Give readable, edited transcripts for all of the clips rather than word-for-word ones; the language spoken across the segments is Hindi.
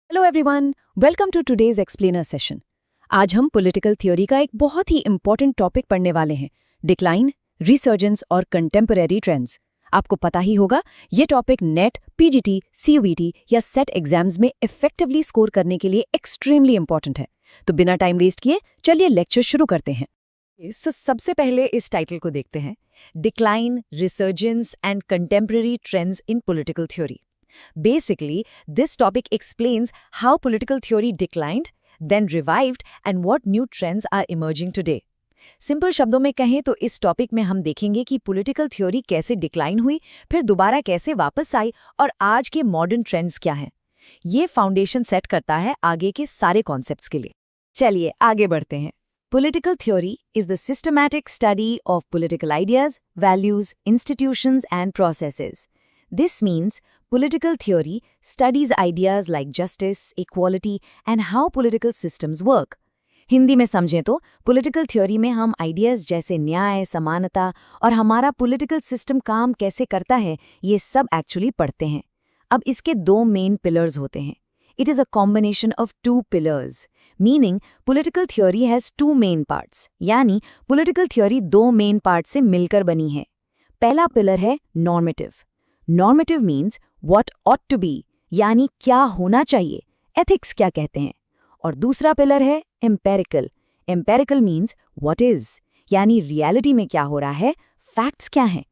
Hello everyone, welcome to today's explainer session. आज हम पॉलिटिकल थ्योरी का एक बहुत ही इंपॉर्टेंट टॉपिक पढ़ने वाले हैं, डिक्लाइन, रिसर्जेंस और कंटेम्परेरी ट्रेंड्स। आपको पता ही होगा, ये टॉपिक नेट, पीजीटी, सीयूईटी या सेट एग्जाम्स में इफेक्टिवली स्कोर करने के लिए एक्सट्रीमली इंपॉर्टेंट है। तो बिना टाइम वेस्ट किए चलिए लेक्चर शुरू करते हैं। सबसे पहले इस टाइटल को देखते हैं, decline, resurgence and contemporary trends in political theory. Basically, this topic explains how political theory declined, then revived, and what new trends are emerging today. Simple शब्दों में कहें तो इस टॉपिक में हम देखेंगे कि पॉलिटिकल थ्योरी कैसे डिक्लाइन हुई, फिर दोबारा कैसे वापस आई और आज के मॉडर्न ट्रेंड्स क्या हैं। ये फाउंडेशन सेट करता है आगे के सारे कॉन्सेप्ट्स के लिए। चलिए आगे बढ़ते हैं। Political theory is the systematic study of political ideas, values, institutions, and processes. This means political theory studies ideas like justice, equality, and how political systems work. Hindi में समझें तो पॉलिटिकल थ्योरी में हम आइडियाज जैसे न्याय, समानता और हमारा पॉलिटिकल सिस्टम काम कैसे करता है, ये सब एक्चुअली पढ़ते हैं। अब इसके दो मेन पिलर्स होते हैं। It is a combination of two pillars, meaning political theory has two main parts, यानी पॉलिटिकल थ्योरी दो मेन पार्ट से मिलकर बनी है। पहला पिलर है normative. Normative means what ought to be, यानी क्या होना चाहिए, एथिक्स क्या कहते हैं। और दूसरा पिलर है empirical. Empirical means what is, यानी रियलिटी में क्या हो रहा है, फैक्ट्स क्या हैं।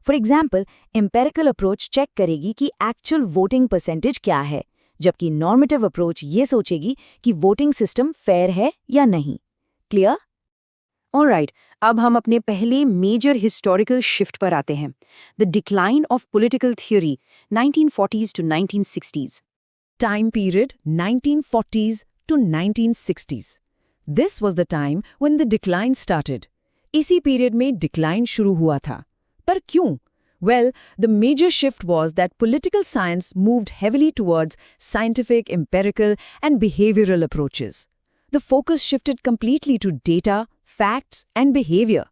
For example, empirical approach check करेगी कि एक्चुअल वोटिंग परसेंटेज क्या है, जबकि नॉर्मेटिव अप्रोच ये सोचेगी कि वोटिंग सिस्टम फेयर है या नहीं। क्लियर? ऑलराइट, अब हम अपने पहले मेजर हिस्टोरिकल शिफ्ट पर आते हैं, the decline of political theory 1940s to 1960s। Time period 1940s to 1960s। This was the time when the decline started. इसी पीरियड में डिक्लाइन शुरू हुआ था। पर क्यों? Well, the major shift was that political science moved heavily towards scientific, empirical, and behavioral approaches. The focus shifted completely to data, facts and behaviour.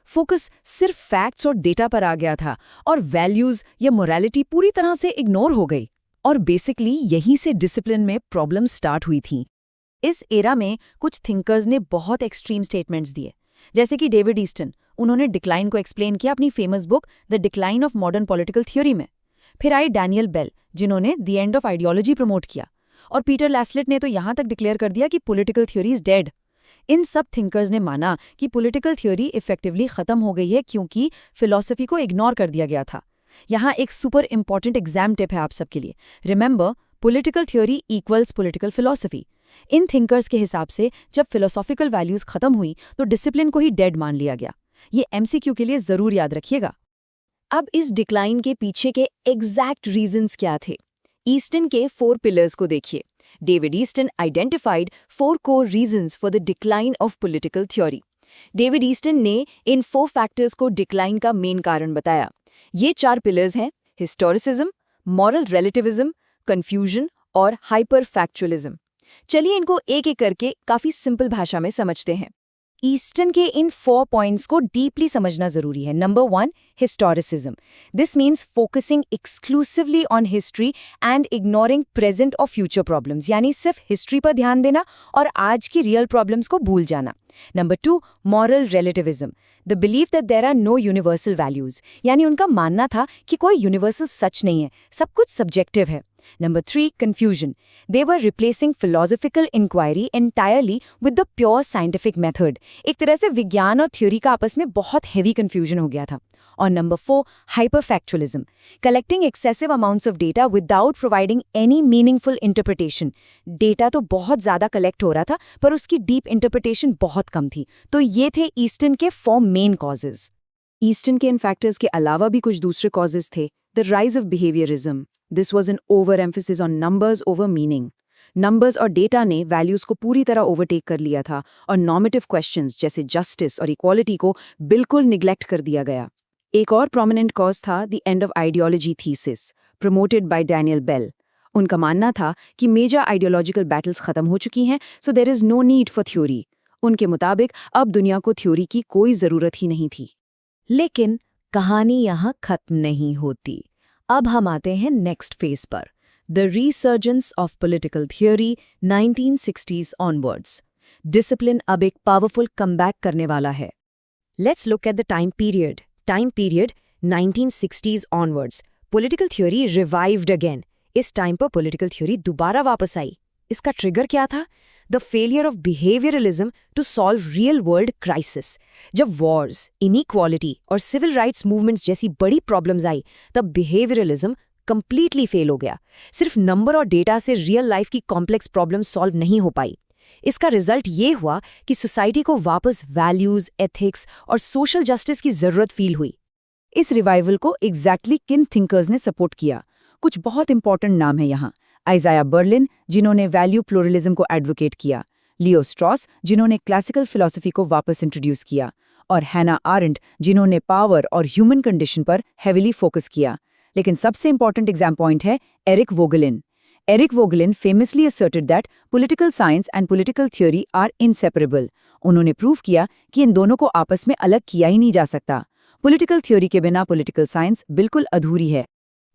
Focus सिर्फ फैक्ट्स और डेटा पर आ गया था और वैल्यूज या मोरालिटी पूरी तरह से इग्नोर हो गई। और बेसिकली यहीं से डिसिप्लिन में प्रॉब्लम स्टार्ट हुई थी। इस एरा में कुछ थिंकर्स ने बहुत एक्सट्रीम स्टेटमेंट्स दिए, जैसे कि डेविड ईस्टन। उन्होंने डिक्लाइन को एक्सप्लेन किया अपनी famous book the decline of modern political theory में। फिर आई डैनियल बेल, जिन्होंने the end of ideology promote किया। और पीटर लैस्लेट ने तो यहां तक डिक्लेयर कर दिया कि पॉलिटिकल थ्योरी इज डेड। इन सब थिंकर्स ने माना कि पॉलिटिकल थ्योरी इफेक्टिवली खत्म हो गई है क्योंकि फिलॉसफी को इग्नोर कर दिया गया था। यहाँ एक सुपर इंपॉर्टेंट एग्जाम टिप है आप सबके लिए। Remember, political theory equals political philosophy. इन थिंकर्स के हिसाब से जब फिलोसॉफिकल वैल्यूज खत्म हुई तो डिसिप्लिन को ही डेड मान लिया गया। ये एमसीक्यू के लिए जरूर याद रखिएगा। अब इस डिक्लाइन के पीछे के एग्जैक्ट रीजंस क्या थे? ईस्टन के 4 पिलर्स को देखिए। David Easton identified 4 core reasons for the decline of political theory. David Easton ने इन 4 फैक्टर्स को डिक्लाइन का मेन कारण बताया। ये 4 पिलर्स हैं, हिस्टोरिसिज्म, मॉरल रिलेटिविज्म, कंफ्यूजन और हाइपर फैक्चुअलिज्म। चलिए इनको एक एक करके काफी सिंपल भाषा में समझते हैं। ईस्टन के इन 4 पॉइंट्स को डीपली समझना जरूरी है। Number 1, historicism. This means focusing exclusively on history and ignoring present और फ्यूचर प्रॉब्लम्स, यानी सिर्फ हिस्ट्री पर ध्यान देना और आज की रियल प्रॉब्लम्स को भूल जाना। Number 2, moral relativism. The believe that there are no universal values, यानी उनका मानना था कि कोई यूनिवर्सल सच नहीं है, सब कुछ सब्जेक्टिव है। Number 3, confusion. They were replacing philosophical inquiry entirely with the pure scientific method. एक तरह से विज्ञान और थ्योरी का आपस में बहुत heavy confusion हो गया था। और Number 4, hyperfactualism. Collecting excessive amounts of data without providing any meaningful interpretation. Data तो बहुत ज़्यादा collect हो रहा था, पर उसकी deep interpretation बहुत कम थी। तो ये थे ईस्टन के 4 main causes. ईस्टन के इन फैक्टर्स के अलावा भी कुछ दूसरे causes थे। The rise of behaviorism. This was an overemphasis on numbers over meaning. Numbers और data ने values को पूरी तरह overtake कर लिया था और normative questions जैसे justice और equality को बिल्कुल neglect कर दिया गया। एक और prominent cause था the end of ideology thesis, promoted by Daniel Bell. उनका मानना था कि major ideological battles खत्म हो चुकी हैं, so there is no need for theory. उनके मुताबिक अब दुनिया को थ्योरी की कोई ज़रूरत ही नहीं थी। लेकिन कहानी यहाँ खत्म नहीं होती। अब हम आते हैं नेक्स्ट फेज पर, The Resurgence of Political Theory 1960s onwards. Discipline अब एक पावरफुल कमबैक करने वाला है. Let's look at the time period. Time period 1960s onwards. Political theory revived again. इस टाइम पर political theory दोबारा वापस आई. इसका ट्रिगर क्या था? The failure of behavioralism to solve real-world crisis. जब wars, inequality और civil rights movements जैसी बड़ी problems आई, तब behavioralism completely fail हो गया. सिर्फ नंबर और डेटा से रियल लाइफ की कॉम्प्लेक्स प्रॉब्लम सॉल्व नहीं हो पाई. इसका रिजल्ट ये हुआ कि सोसाइटी को वापस वैल्यूज, एथिक्स और सोशल जस्टिस की जरूरत फील हुई. इस रिवाइवल को एग्जैक्टली किन थिंकर्स ने सपोर्ट किया? कुछ बहुत इंपॉर्टेंट नाम है यहाँ. आइजाया बर्लिन, जिन्होंने वैल्यू प्लूरलिज्म को एडवोकेट किया, लियो स्ट्रॉस, जिन्होंने क्लासिकल फिलॉसफी को वापस इंट्रोड्यूस किया, और हैना आरेंट, जिन्होंने पावर और ह्यूमन कंडीशन पर हेविली फोकस किया. लेकिन सबसे इंपॉर्टेंट एग्जाम पॉइंट है Eric वोगेलिन. Eric Voegelin famously asserted that political science and political theory are inseparable. उन्होंने प्रूव किया कि इन दोनों को आपस में अलग किया ही नहीं जा सकता. Political theory के बिना political science बिल्कुल अधूरी है.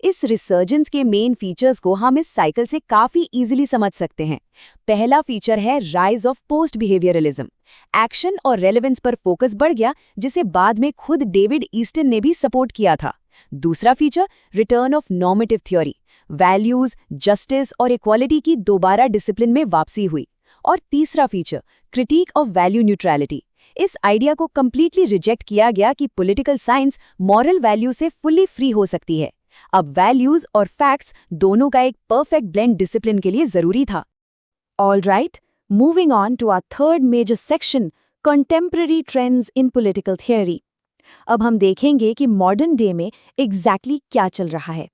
इस रिसर्जेंस के मेन फीचर्स को हम इस साइकिल से काफी इजीली समझ सकते हैं. पहला फीचर है rise of post behaviourism. Action और रेलेवेंस पर फोकस बढ़ गया, जिसे बाद में खुद डेविड ईस्टन ने भी सपोर्ट किया था. दूसरा feature return of normative theory. Values, justice और इक्वालिटी की दोबारा डिसिप्लिन में वापसी हुई. और तीसरा feature critic of value neutrality. इस आइडिया को कंप्लीटली रिजेक्ट किया गया कि पॉलिटिकल साइंस मॉरल वैल्यू से फुल्ली फ्री हो सकती है. अब वैल्यूज और फैक्ट्स दोनों का एक परफेक्ट ब्लेंड डिसिप्लिन के लिए जरूरी था. All right, moving on to our third major section, contemporary trends in political theory. अब हम देखेंगे कि मॉडर्न डे में एग्जैक्टली क्या चल रहा है.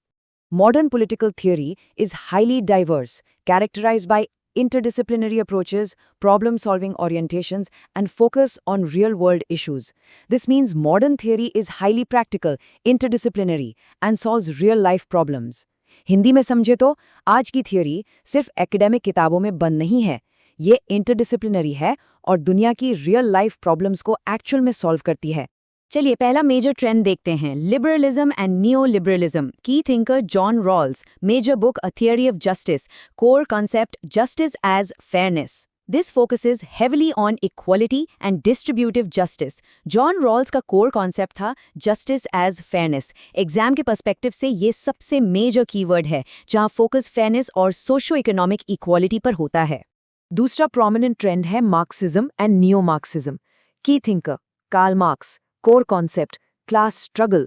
Modern political theory is highly diverse, characterized by interdisciplinary approaches, problem-solving orientations, and focus on real-world issues. This means modern theory is highly practical, interdisciplinary, and solves real-life problems. Hindi में समझे तो आज की थ्योरी सिर्फ एकेडमिक किताबों में बंद नहीं है. ये इंटरडिसिप्लिनरी है और दुनिया की रियल लाइफ प्रॉब्लम्स को एक्चुअल में सॉल्व करती है. चलिए पहला मेजर ट्रेंड देखते हैं, liberalism and neo liberalism. Key thinker John Rawls, major book a theory of justice, core concept justice as fairness. This focuses heavily on equality and distributive justice. John Rawls का कोर कॉन्सेप्ट था जस्टिस एज फेयरनेस. एग्जाम के पर्सपेक्टिव से ये सबसे मेजर कीवर्ड है, जहां फोकस फेयरनेस और सोशो इकोनॉमिक इक्वालिटी पर होता है. दूसरा प्रोमिनेंट ट्रेंड है Marxism and neo Marxism. Key thinker Karl Marx, core concept, class struggle.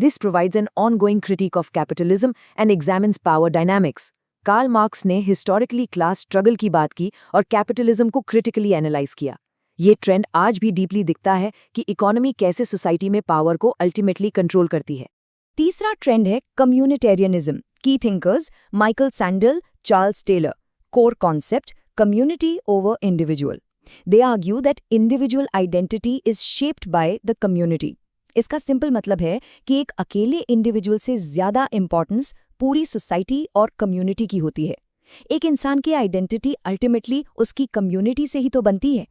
This provides an ongoing critique of capitalism and examines power dynamics. Karl Marx ने historically class struggle की बात की और capitalism को critically analyze किया. ये ट्रेंड आज भी डीपली दिखता है कि इकोनॉमी कैसे सोसाइटी में पावर को अल्टीमेटली कंट्रोल करती है. तीसरा ट्रेंड है communitarianism. Key thinkers Michael Sandel, Charles Taylor. Core concept community over individual. They argue that individual identity is shaped by the community. इसका सिंपल मतलब है कि एक अकेले इंडिविजुअल से ज्यादा इंपॉर्टेंस पूरी सोसाइटी और कम्युनिटी की होती है. एक इंसान की आइडेंटिटी अल्टीमेटली उसकी कम्युनिटी से ही तो बनती है.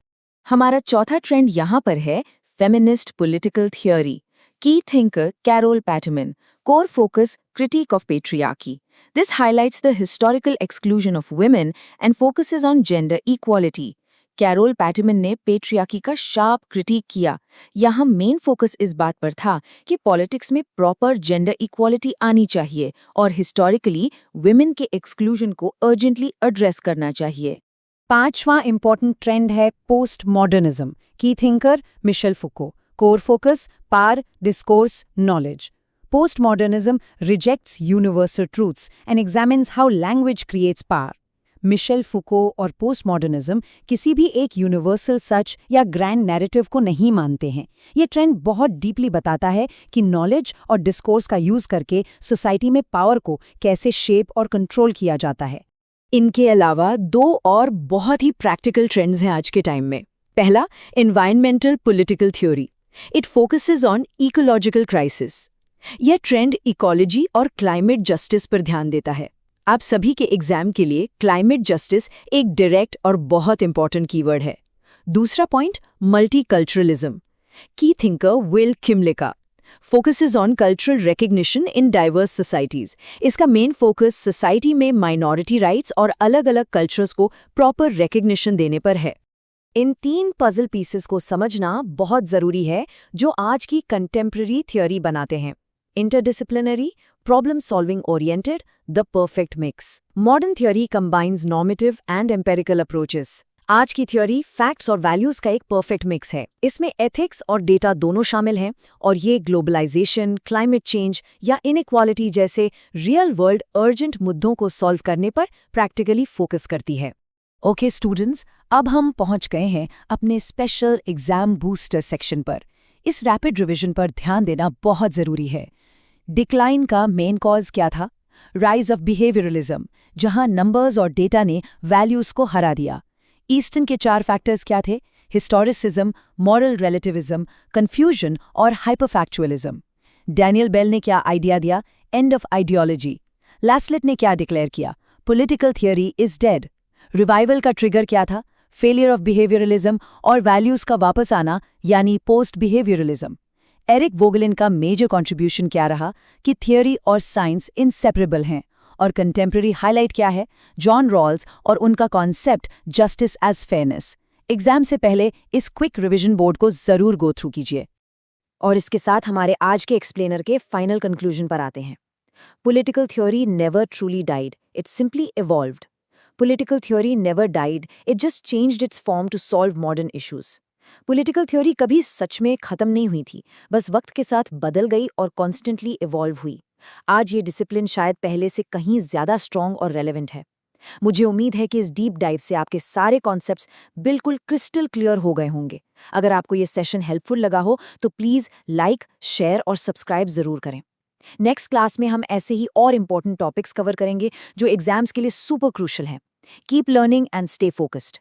हमारा चौथा ट्रेंड यहाँ पर है फेमिनिस्ट पॉलिटिकल थियोरी. की thinker Carole Pateman. Core focus critique of patriarchy. This highlights the historical exclusion of women and focuses on gender equality. Carole Pateman ने पेट्रियार्की का शार्प क्रिटिक किया. यहाँ मेन फोकस इस बात पर था कि पॉलिटिक्स में प्रॉपर जेंडर इक्वालिटी आनी चाहिए और हिस्टोरिकली विमेन के एक्सक्लूजन को अर्जेंटली एड्रेस करना चाहिए. पांचवां इंपॉर्टेंट ट्रेंड है पोस्ट मॉडर्निज्म. की thinker Michel Foucault. Core focus power, discourse, knowledge. Post modernism rejects universal truths and examines how language creates power. Michel Foucault और पोस्ट मॉडर्निज्म किसी भी एक यूनिवर्सल सच या ग्रैंड नैरेटिव को नहीं मानते हैं. ये ट्रेंड बहुत डीपली बताता है कि नॉलेज और डिस्कोर्स का यूज करके सोसाइटी में पावर को कैसे शेप और कंट्रोल किया जाता है. इनके अलावा दो और बहुत ही प्रैक्टिकल ट्रेंड्स हैं आज के टाइम में. पहला, environmental political theory. It focuses on ecological crisis. यह ट्रेंड इकोलॉजी और क्लाइमेट जस्टिस पर ध्यान देता है. आप सभी के एग्जाम के लिए क्लाइमेट जस्टिस एक डायरेक्ट और बहुत इंपॉर्टेंट कीवर्ड है. दूसरा पॉइंट, मल्टीकल्चरलिज्म. की thinker Will Kymlicka. focuses on cultural recognition in diverse societies. इसका मेन फोकस सोसाइटी में माइनॉरिटी राइट्स और अलग-अलग कल्चर्स को प्रॉपर रिकग्निशन देने पर है। इन 3 पजल पीसेस को समझना बहुत ज़रूरी है जो आज की कंटेम्प्रेरी थ्योरी बनाते हैं। Interdisciplinary, problem solving oriented, the perfect mix. Modern theory combines normative and empirical approaches. आज की थ्योरी फैक्ट्स और वैल्यूज का एक परफेक्ट मिक्स है। इसमें एथिक्स और डेटा दोनों शामिल हैं और ये ग्लोबलाइजेशन, क्लाइमेट चेंज या इनइक्वालिटी जैसे रियल वर्ल्ड अर्जेंट मुद्दों को सॉल्व करने पर प्रैक्टिकली फोकस करती है। ओके स्टूडेंट्स, अब हम पहुंच गए हैं अपने स्पेशल एग्जाम बूस्टर सेक्शन पर। इस रैपिड रिवीजन पर ध्यान देना बहुत ज़रूरी है। डिक्लाइन का मेन कॉज क्या था? राइज ऑफ बिहेवियरलिज्म, जहां नंबर्स और डेटा ने वैल्यूज़ को हरा दिया। ईस्टर्न के 4 फैक्टर्स क्या थे? हिस्टोरिसिज्म, मॉरल रिलेटिविज्म, कन्फ्यूजन और हाइपरफैक्चुअलिज्म। डैनियल बेल ने क्या आइडिया दिया? End of ideology. लैस्लिट ने क्या डिक्लेयर किया? Political theory is dead. Revival का ट्रिगर क्या था? फेलियर ऑफ बिहेवियरलिज्म और वैल्यूज का वापस आना यानी पोस्ट बिहेवियरलिज्म। एरिक वोगलिन का मेजर कंट्रीब्यूशन क्या रहा कि थियोरी और साइंस इनसेपरेबल हैं। और कंटेम्प्रेरी हाईलाइट क्या है? जॉन रॉल्स और उनका concept justice as fairness. Exam से पहले इस क्विक रिवीजन बोर्ड को जरूर गो थ्रू कीजिए। और इसके साथ हमारे आज के एक्सप्लेनर के फाइनल कंक्लूजन पर आते हैं। Political theory never truly died, it simply evolved. Political theory never died, it just changed its form to solve modern issues. Political theory कभी सच में खत्म नहीं हुई थी, बस वक्त के साथ बदल गई और कॉन्स्टेंटली इवॉल्व हुई। आज ये डिसिप्लिन शायद पहले से कहीं ज़्यादा स्ट्रॉन्ग और रेलेवेंट है। मुझे उम्मीद है कि इस डीप डाइव से आपके सारे कॉन्सेप्ट्स बिल्कुल क्रिस्टल क्लियर हो गए होंगे। अगर आपको ये सेशन हेल्पफुल लगा हो तो प्लीज़ लाइक, शेयर और सब्सक्राइब ज़रूर करें। नेक्स्ट क्लास में हम ऐसे ही और इम्पोर्टेंट टॉपिक्स कवर करेंगे जो एग्जाम्स के लिए सुपर क्रूशल हैं। Keep learning and stay focused.